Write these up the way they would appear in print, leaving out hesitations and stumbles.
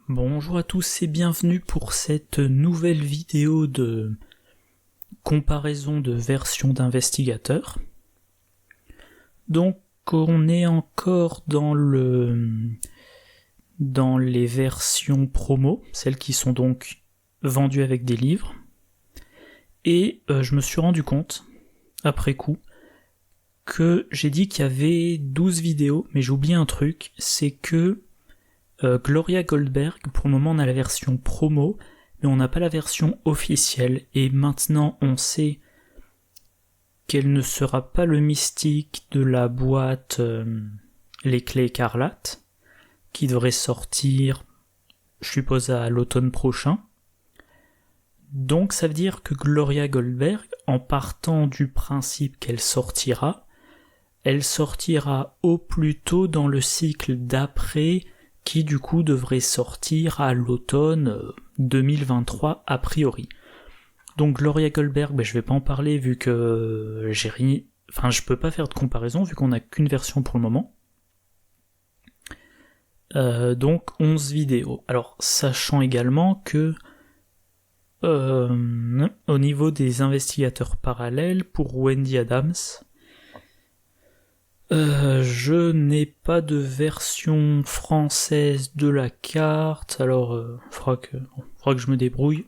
Bonjour à tous et bienvenue pour cette nouvelle vidéo de comparaison de versions d'investigateur. Donc on est encore dans les versions promo, celles qui sont donc vendues avec des livres. Et je me suis rendu compte, après coup, que j'ai dit qu'il y avait 12 vidéos, mais j'ai oublié un truc, c'est que Gloria Goldberg, pour le moment on a la version promo, mais on n'a pas la version officielle, et maintenant on sait qu'elle ne sera pas le mystique de la boîte Les Clés Écarlates, qui devrait sortir, je suppose, à l'automne prochain. Donc ça veut dire que Gloria Goldberg, en partant du principe qu'elle sortira, elle sortira au plus tôt dans le cycle d'après, qui du coup devrait sortir à l'automne 2023 a priori. Donc Gloria Goldberg, je vais pas en parler vu que je peux pas faire de comparaison vu qu'on a qu'une version pour le moment. Donc 11 vidéos. Alors sachant également que au niveau des investigateurs parallèles pour Wendy Adams, je n'ai pas de version française de la carte, alors faudra que je me débrouille.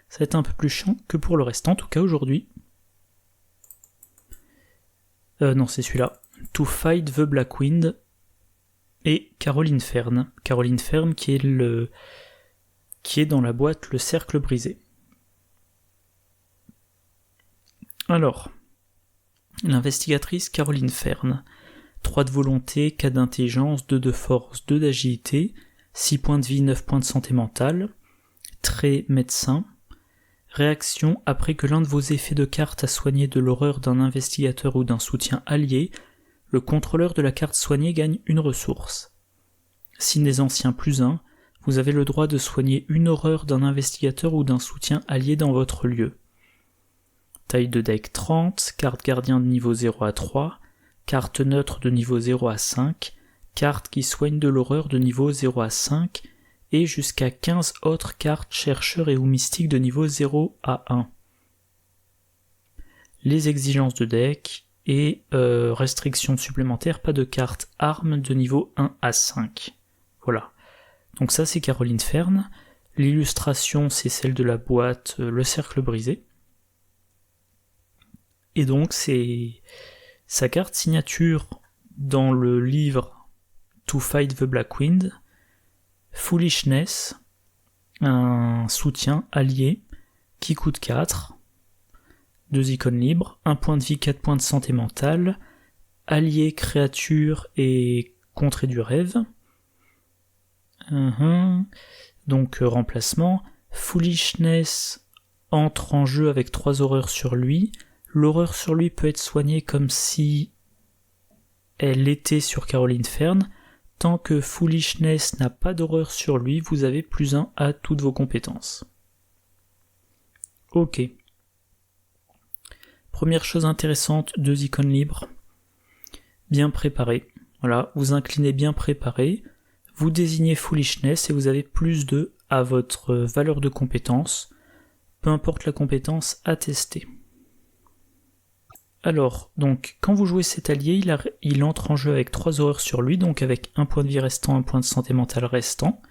Ça va être un peu plus chiant que pour le reste, en tout cas aujourd'hui. Non, c'est celui-là. To Fight the Black Wind et Caroline Fern. Caroline Fern qui est dans la boîte Le Cercle Brisé. Alors, l'investigatrice Caroline Fern. 3 de volonté, 4 d'intelligence, 2 de force, 2 d'agilité, 6 points de vie, 9 points de santé mentale, trait médecin, réaction après que l'un de vos effets de carte a soigné de l'horreur d'un investigateur ou d'un soutien allié, le contrôleur de la carte soignée gagne une ressource. Signe des anciens +1, vous avez le droit de soigner une horreur d'un investigateur ou d'un soutien allié dans votre lieu. Taille de deck 30, carte gardien de niveau 0 à 3, carte neutre de niveau 0 à 5, carte qui soigne de l'horreur de niveau 0 à 5, et jusqu'à 15 autres cartes chercheurs et ou mystiques de niveau 0 à 1. Les exigences de deck, et restrictions supplémentaires, pas de cartes armes de niveau 1 à 5. Voilà. Donc ça c'est Caroline Fern. L'illustration c'est celle de la boîte Le Cercle Brisé. Et donc c'est sa carte signature dans le livre To Fight the Black Wind, Foolishness, un soutien allié qui coûte 4, 2 icônes libres, 1 point de vie, 4 points de santé mentale, allié, créature et contrée du rêve. Donc remplacement, Foolishness entre en jeu avec 3 horreurs sur lui. L'horreur sur lui peut être soignée comme si elle était sur Caroline Fern. Tant que Foolishness n'a pas d'horreur sur lui, vous avez +1 à toutes vos compétences. Ok. Première chose intéressante, 2 icônes libres. Bien préparées. Voilà, vous inclinez bien préparé. Vous désignez Foolishness et vous avez +2 à votre valeur de compétence. Peu importe la compétence à tester. Alors, donc, quand vous jouez cet allié, il entre en jeu avec 3 horreurs sur lui, donc avec 1 point de vie restant, 1 point de santé mentale restant,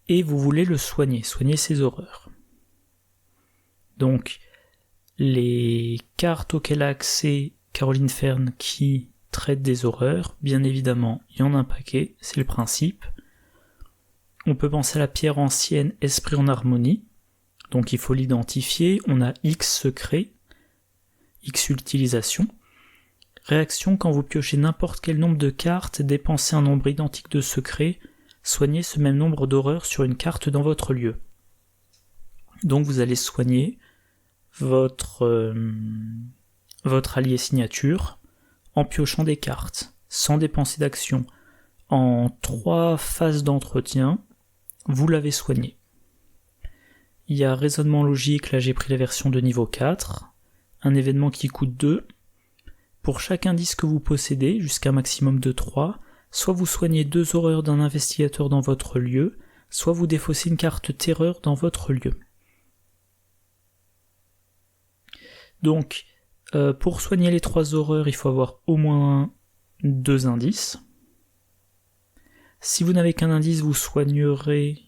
et vous voulez le soigner ses horreurs. Donc, les cartes auxquelles a accès Caroline Fern qui traitent des horreurs, bien évidemment, il y en a un paquet, c'est le principe. On peut penser à la pierre ancienne Esprit en harmonie, donc il faut l'identifier, on a X secret, X utilisation. Réaction quand vous piochez n'importe quel nombre de cartes, dépensez un nombre identique de secrets, soignez ce même nombre d'horreurs sur une carte dans votre lieu. Donc vous allez soigner votre allié signature en piochant des cartes, sans dépenser d'action. En 3 phases d'entretien, vous l'avez soigné. Il y a raisonnement logique, là j'ai pris la version de niveau 4. Un événement qui coûte 2. Pour chaque indice que vous possédez, jusqu'à un maximum de 3, soit vous soignez 2 horreurs d'un investigateur dans votre lieu, soit vous défaussez une carte terreur dans votre lieu. Donc, pour soigner les 3 horreurs, il faut avoir au moins 2 indices. Si vous n'avez qu'un indice, vous soignerez...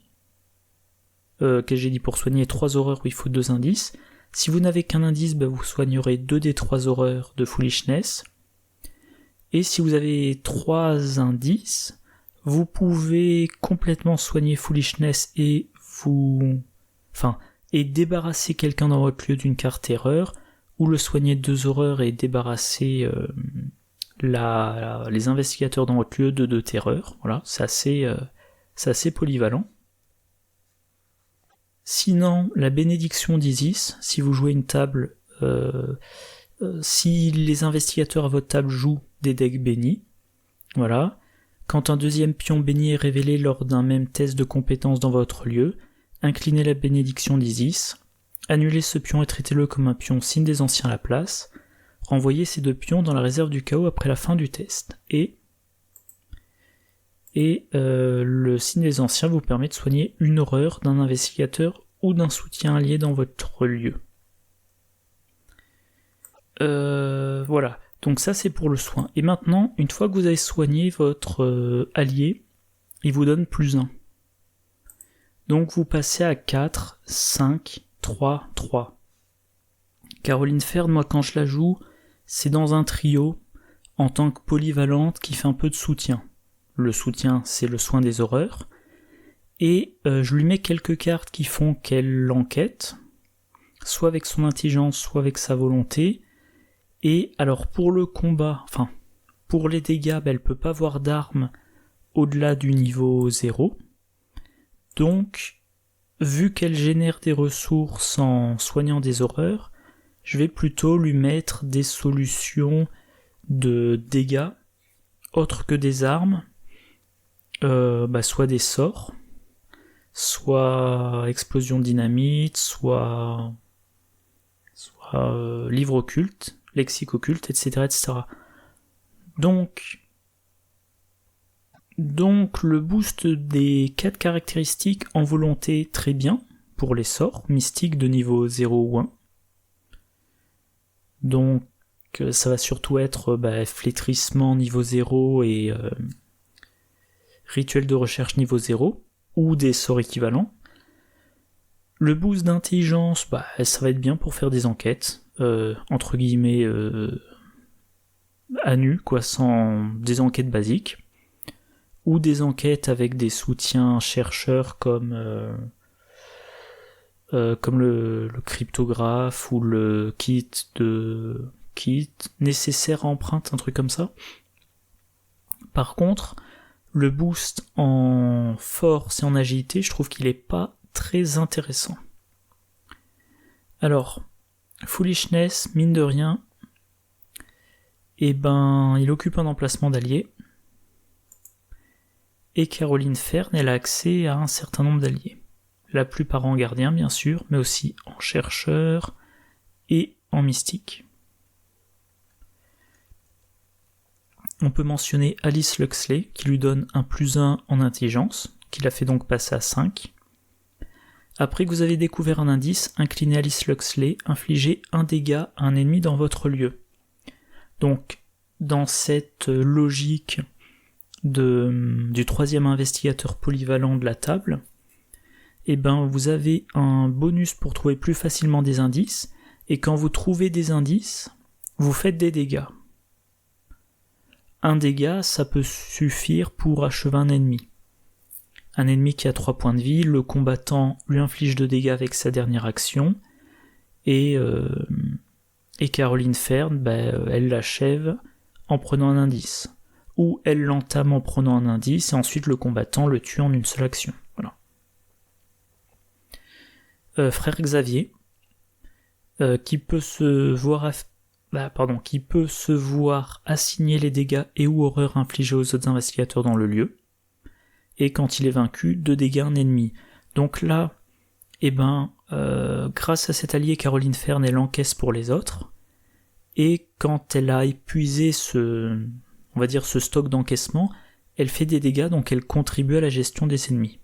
Qu'est-ce que j'ai dit? Pour soigner les 3 horreurs, il faut 2 indices. Si vous n'avez qu'un indice, vous soignerez 2 des 3 horreurs de Foolishness. Et si vous avez 3 indices, vous pouvez complètement soigner Foolishness et débarrasser quelqu'un dans votre lieu d'une carte terreur, ou le soigner 2 horreurs et débarrasser les investigateurs dans votre lieu de 2 terreurs. Voilà, c'est assez polyvalent. Sinon, la bénédiction d'Isis, si vous jouez une table, si les investigateurs à votre table jouent des decks bénis, voilà. Quand un deuxième pion béni est révélé lors d'un même test de compétence dans votre lieu, inclinez la bénédiction d'Isis, annulez ce pion et traitez-le comme un pion signe des anciens à la place, renvoyez ces 2 pions dans la réserve du chaos après la fin du test, et le signe des anciens vous permet de soigner une horreur d'un investigateur ou d'un soutien allié dans votre lieu. Voilà, donc ça c'est pour le soin. Et maintenant, une fois que vous avez soigné votre allié, il vous donne +1. Donc vous passez à 4, 5, 3, 3. Caroline Ferd, moi quand je la joue, c'est dans un trio, en tant que polyvalente qui fait un peu de soutien. Le soutien, c'est le soin des horreurs. Et je lui mets quelques cartes qui font qu'elle enquête, soit avec son intelligence, soit avec sa volonté. Et alors pour le combat, pour les dégâts, elle peut pas avoir d'armes au-delà du niveau 0. Donc, vu qu'elle génère des ressources en soignant des horreurs, je vais plutôt lui mettre des solutions de dégâts autres que des armes, soit des sorts, soit explosion dynamite, soit livre occulte, lexique occulte, etc., etc. Donc le boost des 4 caractéristiques en volonté, très bien, pour les sorts, mystiques de niveau 0 ou 1. Donc ça va surtout être flétrissement niveau 0 et rituel de recherche niveau 0, ou des sorts équivalents. Le boost d'intelligence, ça va être bien pour faire des enquêtes, entre guillemets à nu, sans des enquêtes basiques, ou des enquêtes avec des soutiens chercheurs comme le cryptographe ou le kit nécessaire à empreinte, un truc comme ça. Par contre, le boost en force et en agilité, je trouve qu'il est pas très intéressant. Alors, Foolishness, mine de rien, il occupe un emplacement d'alliés. Et Caroline Fern, elle a accès à un certain nombre d'alliés. La plupart en gardien, bien sûr, mais aussi en chercheur et en mystique. On peut mentionner Alice Luxley, qui lui donne un +1 en intelligence, qui la fait donc passer à 5. Après que vous avez découvert un indice, inclinez Alice Luxley, infligez un dégât à un ennemi dans votre lieu. Donc, dans cette logique du 3e investigateur polyvalent de la table, vous avez un bonus pour trouver plus facilement des indices, et quand vous trouvez des indices, vous faites des dégâts. Un dégât, ça peut suffire pour achever un ennemi. Un ennemi qui a 3 points de vie, le combattant lui inflige 2 dégâts avec sa dernière action, et Caroline Fern, elle l'achève en prenant un indice. Ou elle l'entame en prenant un indice, et ensuite le combattant le tue en une seule action. Voilà. Frère Xavier, qui peut se voir assigner les dégâts et ou horreurs infligés aux autres investigateurs dans le lieu, et quand il est vaincu, 2 dégâts à un ennemi. Donc là, grâce à cet allié, Caroline Fern, elle encaisse pour les autres, et quand elle a épuisé ce stock d'encaissement, elle fait des dégâts, donc elle contribue à la gestion des ennemis.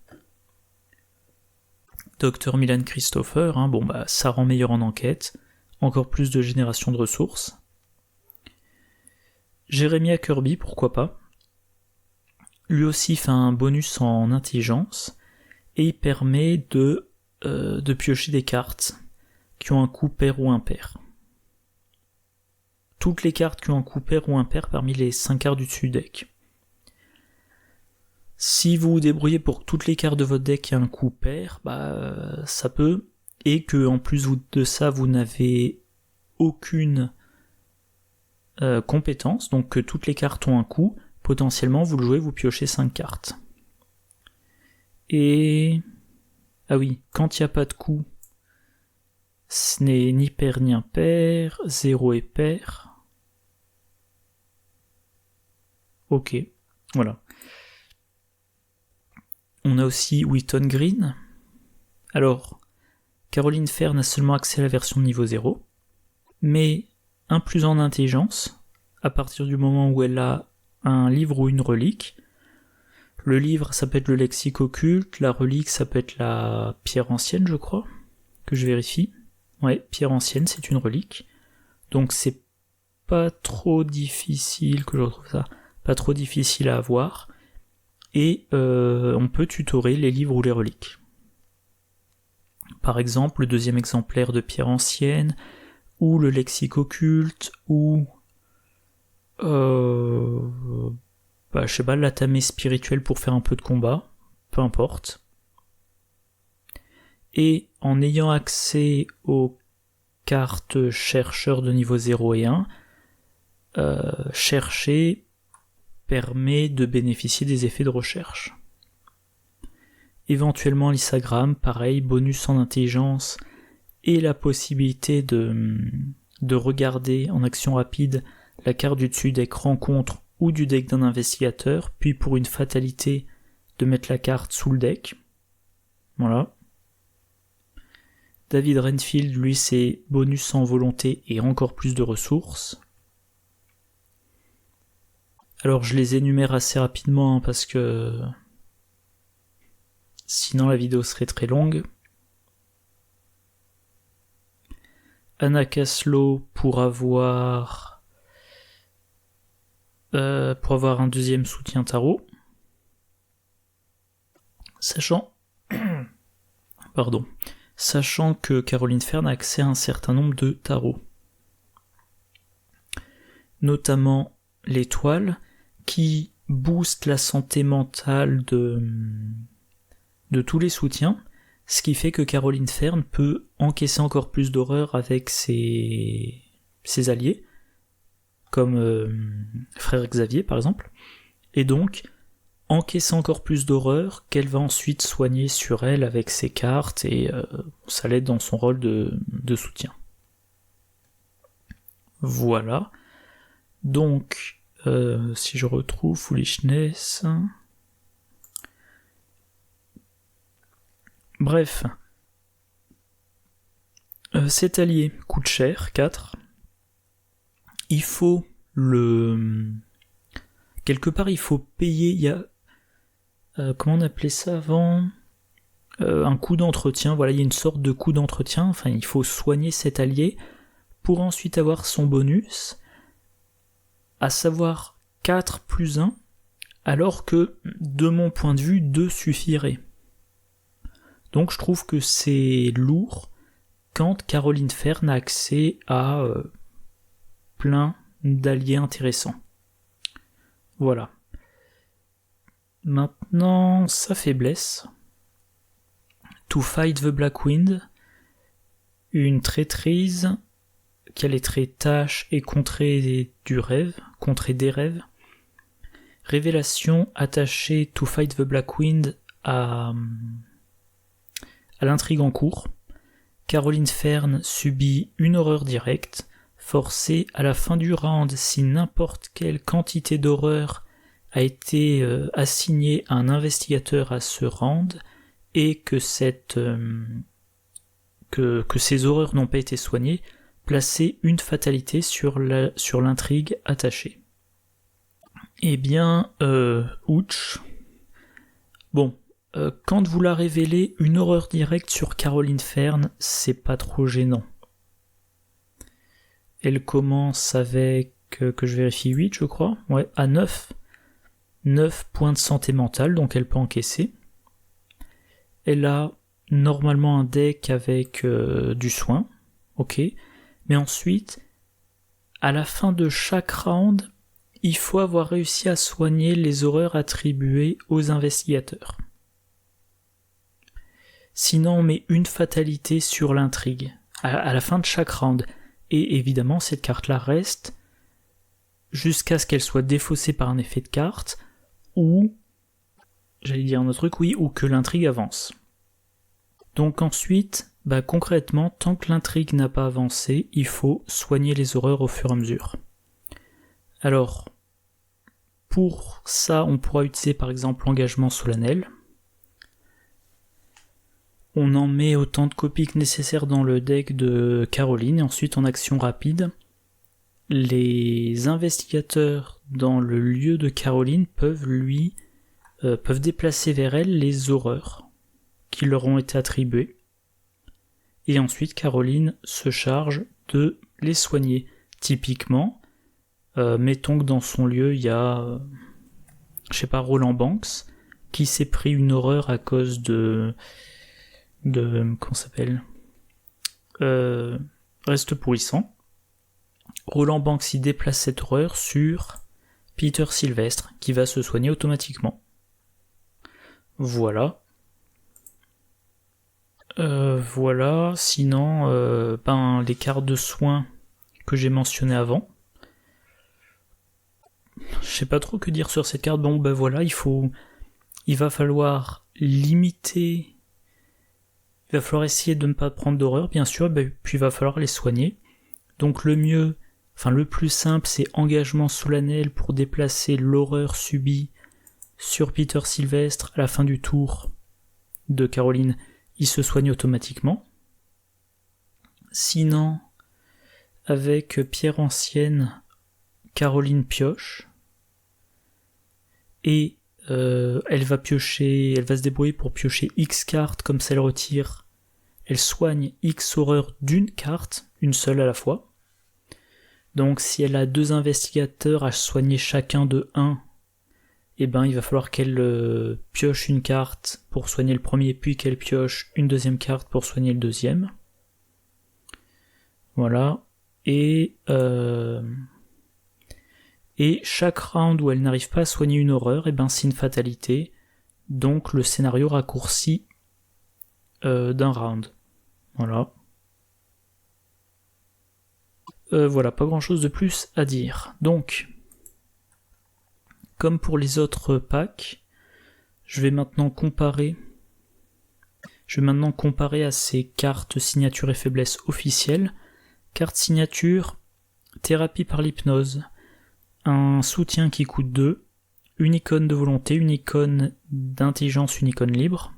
Dr Milan Christopher, hein, ça rend meilleur en enquête, encore plus de génération de ressources. Jeremiah Kirby, pourquoi pas. Lui aussi fait un bonus en intelligence, et il permet de piocher des cartes qui ont un coût pair ou impair. Toutes les cartes qui ont un coût pair ou impair parmi les 5 cartes du dessus du deck. Si vous vous débrouillez pour que toutes les cartes de votre deck aient un coût pair, ça peut, et que en plus de ça vous n'avez aucune compétence, donc que toutes les cartes ont un coût, potentiellement vous le jouez, vous piochez 5 cartes. Et... ah oui, quand il n'y a pas de coût, ce n'est ni pair ni impair, 0 est pair. Ok, voilà. On a aussi Wheaton Green. Alors, Caroline Fair n'a seulement accès à la version niveau 0, mais un plus en intelligence, à partir du moment où elle a un livre ou une relique. Le livre, ça peut être le lexique occulte, la relique, ça peut être la pierre ancienne, je crois, que je vérifie. Ouais, pierre ancienne, c'est une relique. Donc c'est pas trop difficile, que je retrouve ça, pas trop difficile à avoir. Et on peut tutorer les livres ou les reliques. Par exemple, le deuxième exemplaire de pierre ancienne, ou le lexique occulte, ou je sais pas, l'atamé spirituel pour faire un peu de combat, peu importe. Et en ayant accès aux cartes chercheurs de niveau 0 et 1, chercher permet de bénéficier des effets de recherche. Éventuellement l'Issagram, pareil, bonus en intelligence et la possibilité de regarder en action rapide la carte du dessus deck rencontre ou du deck d'un investigateur, puis pour une fatalité de mettre la carte sous le deck. Voilà. David Renfield, lui, c'est bonus en volonté et encore plus de ressources. Alors je les énumère assez rapidement hein, parce que sinon la vidéo serait très longue. Anna Caslow pour avoir un deuxième soutien tarot. Sachant que Caroline Fern a accès à un certain nombre de tarots. Notamment l'étoile, qui booste la santé mentale de tous les soutiens, ce qui fait que Caroline Fern peut encaisser encore plus d'horreur avec ses alliés, comme Frère Xavier par exemple, et donc encaisser encore plus d'horreur qu'elle va ensuite soigner sur elle avec ses cartes, et ça l'aide dans son rôle de soutien. Voilà. Donc, si je retrouve Foolishness... Bref. Cet allié coûte cher, 4. Il faut quelque part, il faut payer, il y a... comment on appelait ça avant ? Un coût d'entretien, voilà, il y a une sorte de coût d'entretien, enfin, il faut soigner cet allié pour ensuite avoir son bonus, à savoir 4 plus 1, alors que, de mon point de vue, 2 suffirait. Donc je trouve que c'est lourd quand Caroline Fern a accès à plein d'alliés intéressants. Voilà. Maintenant, sa faiblesse. To Fight the Black Wind, une traîtrise qui a les traits tâche et contrer des rêves. Révélation attachée To Fight the Black Wind à l'intrigue en cours. Caroline Fern subit une horreur directe, forcée à la fin du round si n'importe quelle quantité d'horreur a été assignée à un investigateur à ce round, et que que ces horreurs n'ont pas été soignées, placer une fatalité sur l'intrigue attachée. Eh bien, ouch. Bon, quand vous la révélez, une horreur directe sur Caroline Fern, c'est pas trop gênant. Elle commence avec, que je vérifie, 8 je crois, ouais, à 9. 9 points de santé mentale, donc elle peut encaisser. Elle a normalement un deck avec du soin, ok, mais ensuite, à la fin de chaque round, il faut avoir réussi à soigner les horreurs attribuées aux investigateurs. Sinon, on met une fatalité sur l'intrigue, à la fin de chaque round. Et évidemment, cette carte-là reste jusqu'à ce qu'elle soit défaussée par un effet de carte, ou, j'allais dire un autre truc, oui, ou que l'intrigue avance. Donc ensuite, concrètement, tant que l'intrigue n'a pas avancé, il faut soigner les horreurs au fur et à mesure. Alors, pour ça, on pourra utiliser par exemple l'engagement solennel. On en met autant de copies que nécessaire dans le deck de Caroline, et ensuite en action rapide, les investigateurs dans le lieu de Caroline peuvent déplacer vers elle les horreurs qui leur ont été attribuées, et ensuite Caroline se charge de les soigner. Typiquement, mettons que dans son lieu il y a, Roland Banks, qui s'est pris une horreur à cause de comment ça s'appelle, reste pourrissant. Roland Banks y déplace cette horreur sur Peter Sylvestre, qui va se soigner automatiquement. Voilà. Sinon, les cartes de soins que j'ai mentionnées avant. Je sais pas trop que dire sur cette carte. Voilà, il va falloir limiter. Il va falloir essayer de ne pas prendre d'horreur, bien sûr, puis il va falloir les soigner. Donc le plus simple, c'est engagement solennel pour déplacer l'horreur subie sur Peter Sylvestre à la fin du tour de Caroline. Il se soigne automatiquement. Sinon, avec Pierre Ancienne, Caroline pioche. Et elle va se débrouiller pour piocher X cartes, comme ça elle retire. Elle soigne X horreurs d'une carte, une seule à la fois. Donc si elle a 2 investigateurs à soigner chacun de 1, il va falloir qu'elle pioche une carte pour soigner le premier, puis qu'elle pioche une deuxième carte pour soigner le deuxième. Voilà. Et chaque round où elle n'arrive pas à soigner une horreur, c'est une fatalité. Donc le scénario raccourcit d'un round. Voilà. Voilà, pas grand chose de plus à dire. Donc, comme pour les autres packs, je vais maintenant comparer à ces cartes signature et faiblesse officielles. Carte signature, thérapie par l'hypnose. Un soutien qui coûte 2, une icône de volonté, une icône d'intelligence, une icône libre.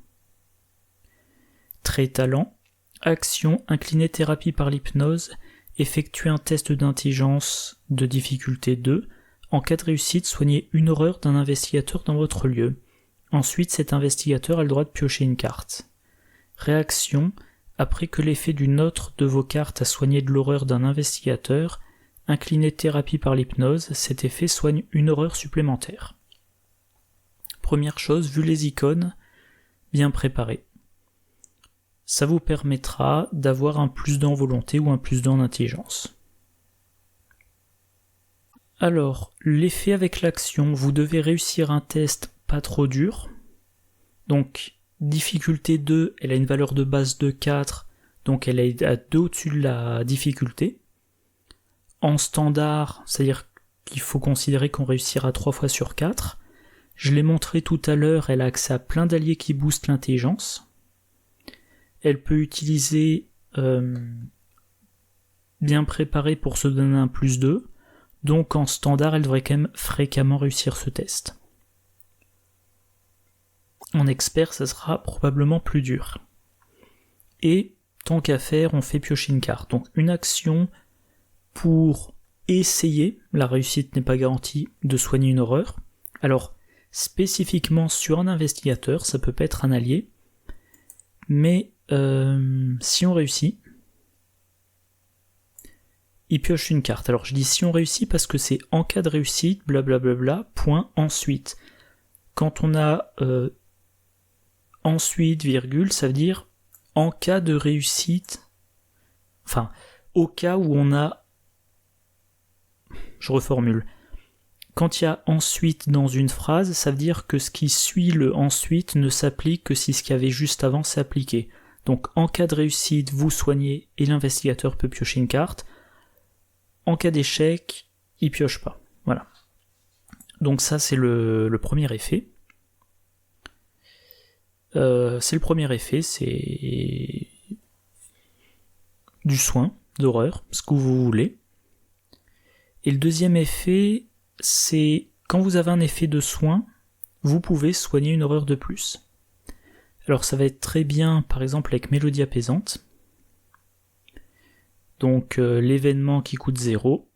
Trait talent, action, incliner thérapie par l'hypnose, effectuer un test d'intelligence de difficulté 2. En cas de réussite, soignez une horreur d'un investigateur dans votre lieu. Ensuite, cet investigateur a le droit de piocher une carte. Réaction, après que l'effet d'une autre de vos cartes a soigné de l'horreur d'un investigateur, incliner thérapie par l'hypnose, cet effet soigne une horreur supplémentaire. Première chose, vu les icônes, bien préparées. Ça vous permettra d'avoir un +2 en volonté ou un +2 en intelligence. Alors, l'effet avec l'action, vous devez réussir un test pas trop dur. Donc, difficulté 2, elle a une valeur de base de 4, donc elle est à 2 au-dessus de la difficulté. En standard, c'est-à-dire qu'il faut considérer qu'on réussira 3 fois sur 4. Je l'ai montré tout à l'heure, elle a accès à plein d'alliés qui boostent l'intelligence. Elle peut utiliser bien préparé pour se donner un +2, donc en standard, elle devrait quand même fréquemment réussir ce test. En expert, ça sera probablement plus dur. Et, tant qu'à faire, on fait piocher une carte. Donc une action pour essayer, la réussite n'est pas garantie, de soigner une horreur. Alors, spécifiquement sur un investigateur, ça peut pas être un allié, mais si on réussit, il pioche une carte. Alors je dis si on réussit parce que c'est en cas de réussite, blablabla, point, ensuite. Quand on a ensuite, virgule, ça veut dire en cas de réussite, enfin, au cas où on a, je reformule, quand il y a ensuite dans une phrase, ça veut dire que ce qui suit le ensuite ne s'applique que si ce qu'il y avait juste avant s'appliquait. Donc en cas de réussite, vous soignez et l'investigateur peut piocher une carte. En cas d'échec, il pioche pas. Voilà. Donc ça c'est le premier effet. C'est le premier effet, c'est du soin, d'horreur, ce que vous voulez. Et le deuxième effet, c'est quand vous avez un effet de soin, vous pouvez soigner une horreur de plus. Alors ça va être très bien par exemple avec Mélodie apaisante. Donc l'événement qui coûte 0,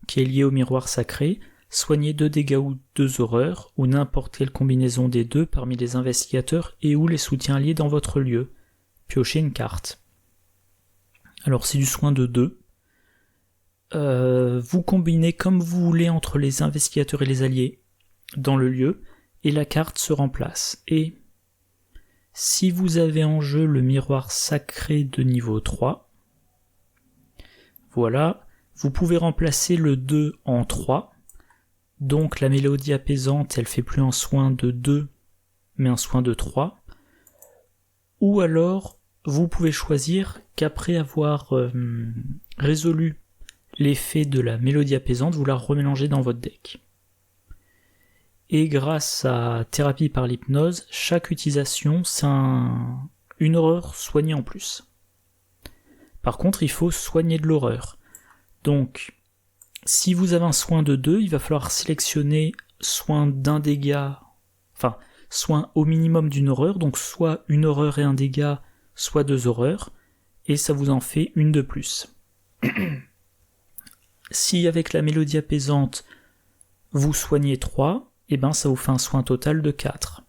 qui est lié au miroir sacré, soignez 2 dégâts ou 2 horreurs, ou n'importe quelle combinaison des deux parmi les investigateurs et ou les soutiens alliés dans votre lieu. Piochez une carte. Alors c'est du soin de 2. Vous combinez comme vous voulez entre les investigateurs et les alliés dans le lieu, et la carte se remplace. Et si vous avez en jeu le miroir sacré de niveau 3, voilà, vous pouvez remplacer le 2 en 3, donc la mélodie apaisante, elle fait plus un soin de 2, mais un soin de 3, ou alors vous pouvez choisir qu'après avoir résolu l'effet de la mélodie apaisante, vous la remélangez dans votre deck. Et grâce à thérapie par l'hypnose, chaque utilisation, c'est une horreur soignée en plus. Par contre, il faut soigner de l'horreur. Donc, si vous avez un soin de 2, il va falloir sélectionner soin d'un dégât, enfin, soin au minimum d'une horreur, donc soit une horreur et un dégât, soit 2 horreurs, et ça vous en fait une de plus. Si avec la mélodie apaisante, vous soignez 3, et ben ça vous fait un soin total de 4.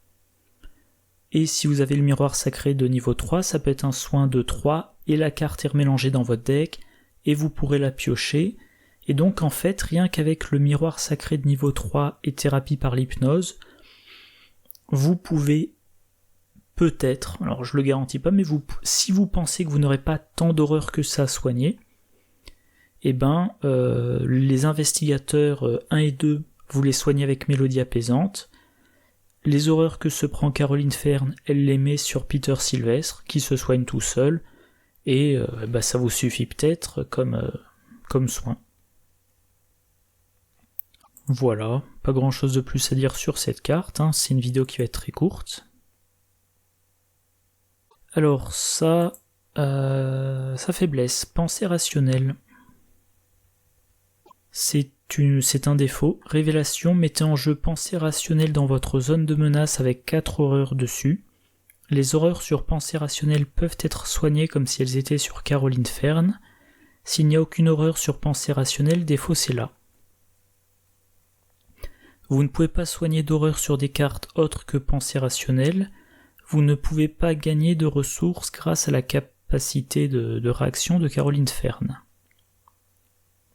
Et si vous avez le miroir sacré de niveau 3, ça peut être un soin de 3, et la carte est remélangée dans votre deck, et vous pourrez la piocher. Et donc en fait, rien qu'avec le miroir sacré de niveau 3 et thérapie par l'hypnose, vous pouvez peut-être, alors je le garantis pas, mais si vous pensez que vous n'aurez pas tant d'horreur que ça à soigner, et ben les investigateurs 1 et 2, vous les soignez avec mélodie apaisante. Les horreurs que se prend Caroline Fern, elle les met sur Peter Sylvestre, qui se soigne tout seul, et ça vous suffit peut-être comme soin. Voilà, pas grand chose de plus à dire sur cette carte, hein. C'est une vidéo qui va être très courte. Alors sa faiblesse, pensée rationnelle. C'est un défaut. Révélation, mettez en jeu pensée rationnelle dans votre zone de menace avec 4 horreurs dessus. Les horreurs sur pensée rationnelle peuvent être soignées comme si elles étaient sur Caroline Fern. S'il n'y a aucune horreur sur pensée rationnelle, défaut c'est là. Vous ne pouvez pas soigner d'horreur sur des cartes autres que pensée rationnelle. Vous ne pouvez pas gagner de ressources grâce à la capacité de réaction de Caroline Fern.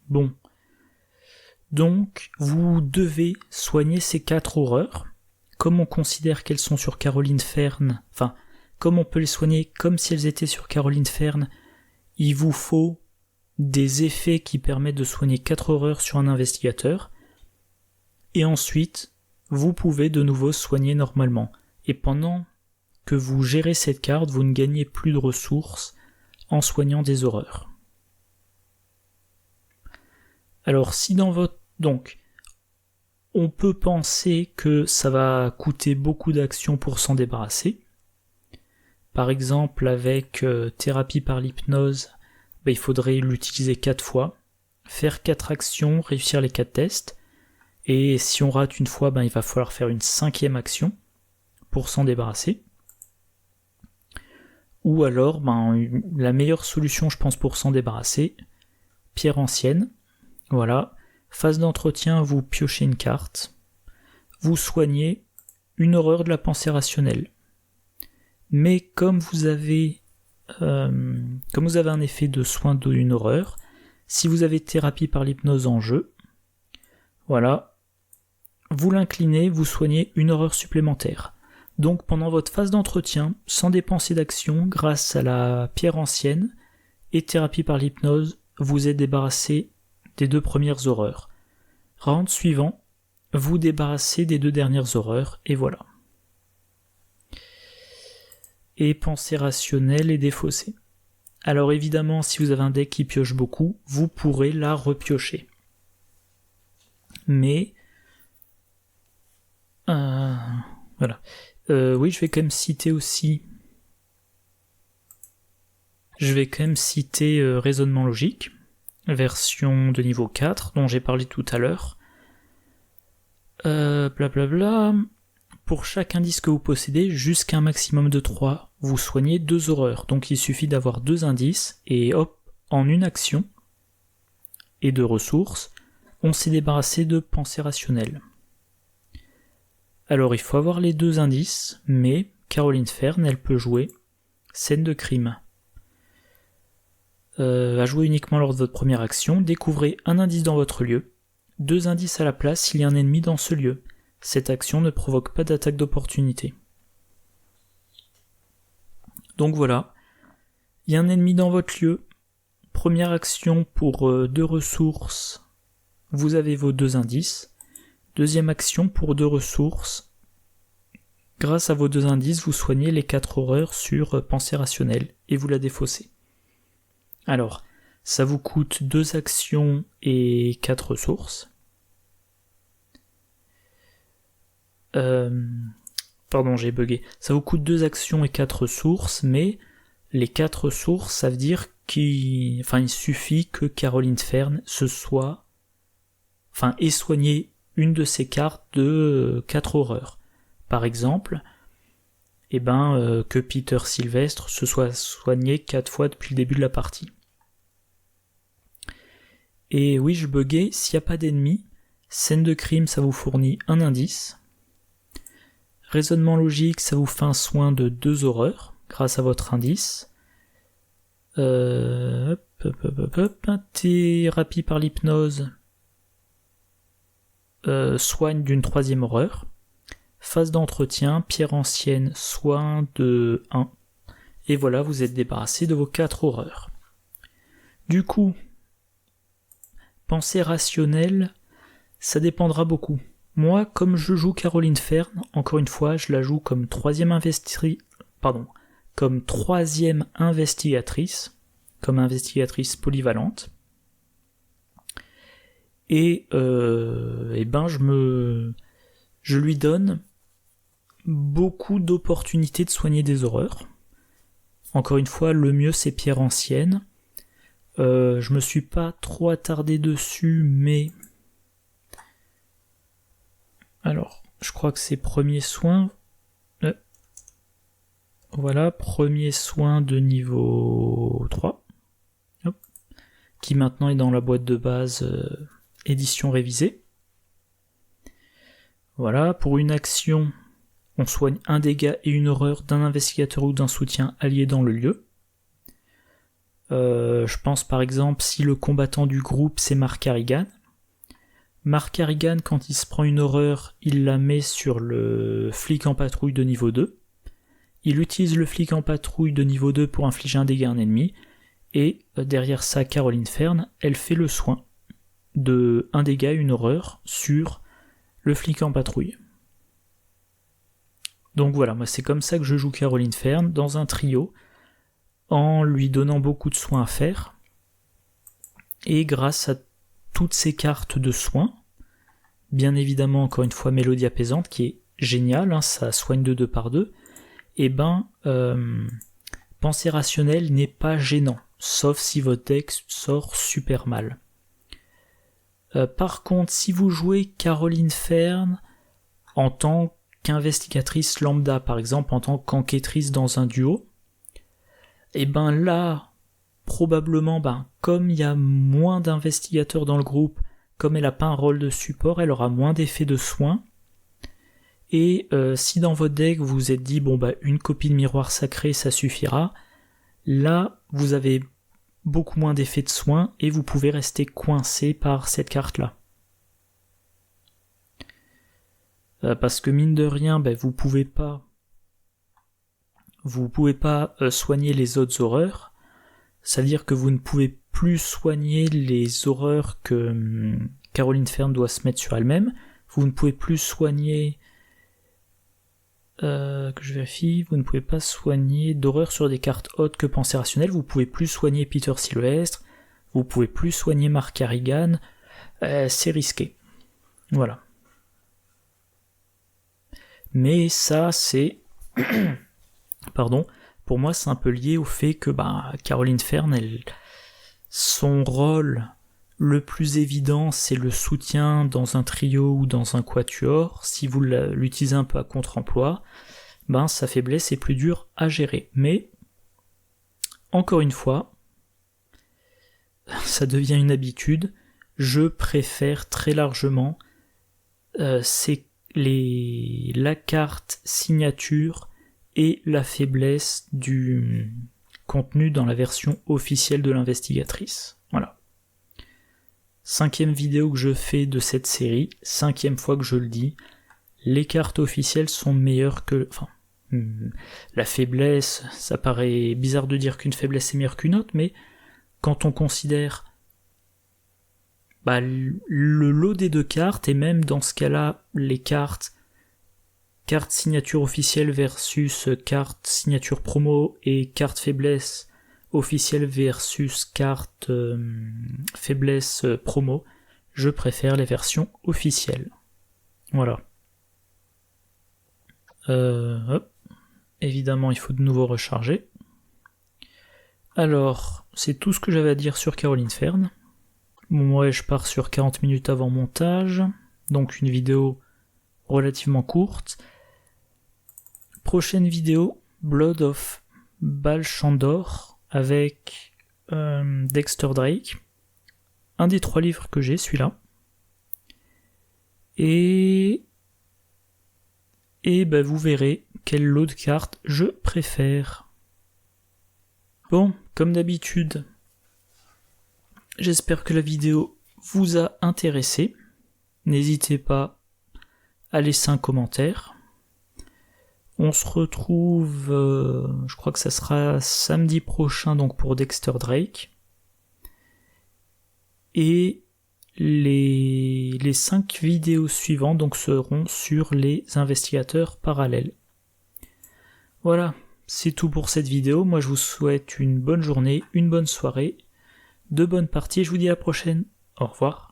Bon. Donc, vous devez soigner ces 4 horreurs. Comme on considère qu'elles sont sur Caroline Fern, enfin, comme on peut les soigner comme si elles étaient sur Caroline Fern, il vous faut des effets qui permettent de soigner 4 horreurs sur un investigateur. Et ensuite, vous pouvez de nouveau soigner normalement. Et pendant que vous gérez cette carte, vous ne gagnez plus de ressources en soignant des horreurs. Alors si dans votre... Donc, on peut penser que ça va coûter beaucoup d'actions pour s'en débarrasser. Par exemple, avec thérapie par l'hypnose, il faudrait l'utiliser 4 fois, faire 4 actions, réussir les 4 tests, et si on rate une fois, il va falloir faire une 5e action pour s'en débarrasser. Ou alors, la meilleure solution, je pense, pour s'en débarrasser, pierre ancienne. Voilà, phase d'entretien, vous piochez une carte. vous soignez une horreur de la pensée rationnelle. Mais comme vous avez un effet de soin d'une horreur, si vous avez thérapie par l'hypnose en jeu, voilà, vous l'inclinez, vous soignez une horreur supplémentaire. Donc pendant votre phase d'entretien, sans dépenser d'action, grâce à la pierre ancienne et thérapie par l'hypnose, vous êtes débarrassé des 2 premières horreurs. Round suivant, vous débarrassez des 2 dernières horreurs, et voilà. Et pensée rationnelle et défaussée. Alors évidemment, si vous avez un deck qui pioche beaucoup, vous pourrez la repiocher. Mais... voilà. Oui, je vais quand même citer aussi... Raisonnement logique, version de niveau 4, dont j'ai parlé tout à l'heure. Blablabla... Pour chaque indice que vous possédez, jusqu'à un maximum de 3, vous soignez 2 horreurs. Donc il suffit d'avoir 2 indices, et hop, en une action, et de ressources, on s'est débarrassé de pensée rationnelle. Alors il faut avoir les 2 indices, mais Caroline Fern, elle peut jouer scène de crime. À jouer uniquement lors de votre première action, découvrez un indice dans votre lieu, 2 indices à la place s'il y a un ennemi dans ce lieu. Cette action ne provoque pas d'attaque d'opportunité. Donc voilà, il y a un ennemi dans votre lieu, première action pour 2 ressources, vous avez vos 2 indices, deuxième action pour 2 ressources, grâce à vos 2 indices, vous soignez les 4 horreurs sur pensée rationnelle et vous la défaussez. Alors, ça vous coûte 2 actions et 4 ressources. Pardon, j'ai bugué. Ça vous coûte 2 actions et 4 ressources, mais les 4 ressources, ça veut dire il suffit que Caroline Fern ait soigné une de ces cartes de 4 horreurs. Par exemple, que Peter Sylvestre se soit soigné 4 fois depuis le début de la partie. Et oui, je buguais, s'il n'y a pas d'ennemi, scène de crime, ça vous fournit un indice. Raisonnement logique, ça vous fait un soin de 2 horreurs, grâce à votre indice. Thérapie par l'hypnose, soigne d'une 3e horreur. Phase d'entretien, pierre ancienne, soin de 1. Et voilà, vous êtes débarrassé de vos 4 horreurs. Du coup, pensée rationnelle, ça dépendra beaucoup. Moi, comme je joue Caroline Fern, encore une fois, je la joue comme 3e investigatrice, comme investigatrice polyvalente. Et je lui donne beaucoup d'opportunités de soigner des horreurs. Encore une fois, le mieux c'est pierre ancienne. Je me suis pas trop attardé dessus, mais... Alors, je crois que c'est premier soin. Voilà, premier soin de niveau 3. Hop. Qui maintenant est dans la boîte de base édition révisée. Voilà, pour une action, on soigne un dégât et une horreur d'un investigateur ou d'un soutien allié dans le lieu. Je pense par exemple si le combattant du groupe c'est Mark Harrigan. Mark Harrigan, quand il se prend une horreur, il la met sur le flic en patrouille de niveau 2. Il utilise le flic en patrouille de niveau 2 pour infliger un dégât à un ennemi. Et derrière ça, Caroline Fern, elle fait le soin de un dégât, une horreur, sur le flic en patrouille. Donc voilà, moi c'est comme ça que je joue Caroline Fern, dans un trio, en lui donnant beaucoup de soins à faire. Et grâce à toutes ces cartes de soins, bien évidemment encore une fois Mélodie apaisante qui est géniale, ça soigne de 2 par 2, pensée rationnelle n'est pas gênant, sauf si votre deck sort super mal. Par contre, si vous jouez Caroline Fern en tant qu'investigatrice lambda, par exemple en tant qu'enquêtrice dans un duo, là, probablement, comme il y a moins d'investigateurs dans le groupe, comme elle n'a pas un rôle de support, elle aura moins d'effets de soins, Et si dans votre deck vous vous êtes dit bon bah une copie de miroir sacré ça suffira, là vous avez beaucoup moins d'effets de soin et vous pouvez rester coincé par cette carte là. Parce que mine de rien, vous pouvez pas soigner les autres horreurs, c'est-à-dire que vous ne pouvez plus soigner les horreurs que Caroline Fern doit se mettre sur elle-même, vous ne pouvez plus soigner vous ne pouvez pas soigner d'horreur sur des cartes autres que Pensée Rationnelle, vous pouvez plus soigner Peter Sylvestre, vous pouvez plus soigner Mark Carrigan, c'est risqué. Voilà. Mais ça, c'est... Pardon, pour moi, c'est un peu lié au fait que Caroline Fern, son rôle le plus évident, c'est le soutien dans un trio ou dans un quatuor. Si vous l'utilisez un peu à contre-emploi, sa faiblesse est plus dure à gérer. Mais, encore une fois, ça devient une habitude. Je préfère très largement la carte signature et la faiblesse du contenu dans la version officielle de l'investigatrice. Voilà. 5e vidéo que je fais de cette série, 5e fois que je le dis, les cartes officielles sont meilleures que... la faiblesse, ça paraît bizarre de dire qu'une faiblesse est meilleure qu'une autre, mais quand on considère le lot des deux cartes, et même dans ce cas-là, les cartes signature officielle versus carte signature promo et carte faiblesse officielle versus carte faiblesse promo, je préfère les versions officielles. Voilà. Évidemment, il faut de nouveau recharger. Alors, c'est tout ce que j'avais à dire sur Caroline Fern. Moi, je pars sur 40 minutes avant montage, donc une vidéo relativement courte. Prochaine vidéo, Blood of Balshandor, avec Dexter Drake, un des 3 livres que j'ai, celui-là, et vous verrez quel lot de cartes je préfère. Bon, comme d'habitude, j'espère que la vidéo vous a intéressé. N'hésitez pas à laisser un commentaire. On se retrouve, je crois que ça sera samedi prochain, donc pour Dexter Drake. Et les 5 vidéos suivantes donc seront sur les investigateurs parallèles. Voilà, c'est tout pour cette vidéo. Moi je vous souhaite une bonne journée, une bonne soirée, de bonnes parties, je vous dis à la prochaine. Au revoir.